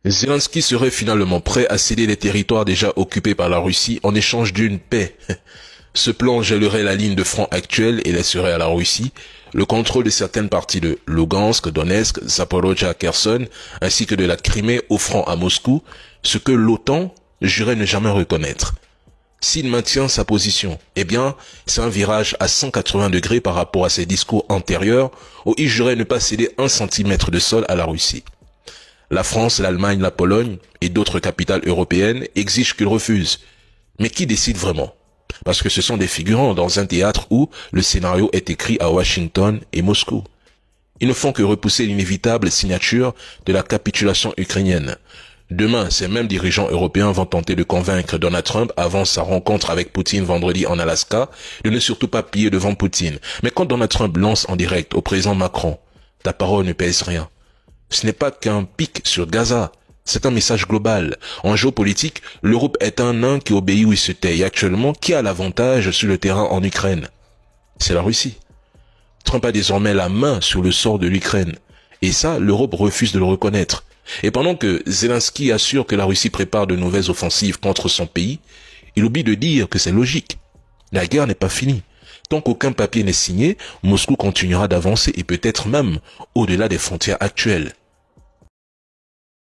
Zelensky serait finalement prêt à céder les territoires déjà occupés par la Russie en échange d'une paix. Ce plan gèlerait la ligne de front actuelle et laisserait à la Russie le contrôle de certaines parties de Lugansk, Donetsk, Zaporozhia, Kherson, ainsi que de la Crimée, offrant à Moscou ce que l'OTAN jurait ne jamais reconnaître. S'il maintient sa position, eh bien, c'est un virage à 180 degrés par rapport à ses discours antérieurs où il jurait ne pas céder 1 centimètre de sol à la Russie. La France, l'Allemagne, la Pologne et d'autres capitales européennes exigent qu'il refuse. Mais qui décide vraiment? Parce que ce sont des figurants dans un théâtre où le scénario est écrit à Washington et Moscou. Ils ne font que repousser l'inévitable signature de la capitulation ukrainienne. Demain, ces mêmes dirigeants européens vont tenter de convaincre Donald Trump avant sa rencontre avec Poutine vendredi en Alaska de ne surtout pas plier devant Poutine. Mais quand Donald Trump lance en direct au président Macron, ta parole ne pèse rien. Ce n'est pas qu'un pic sur Gaza, c'est un message global. En géopolitique, l'Europe est un nain qui obéit ou il se tait. Et actuellement, qui a l'avantage sur le terrain en Ukraine? C'est la Russie. Trump a désormais la main sur le sort de l'Ukraine. Et ça, l'Europe refuse de le reconnaître. Et pendant que Zelensky assure que la Russie prépare de nouvelles offensives contre son pays, il oublie de dire que c'est logique. La guerre n'est pas finie. Tant qu'aucun papier n'est signé, Moscou continuera d'avancer et peut-être même au-delà des frontières actuelles.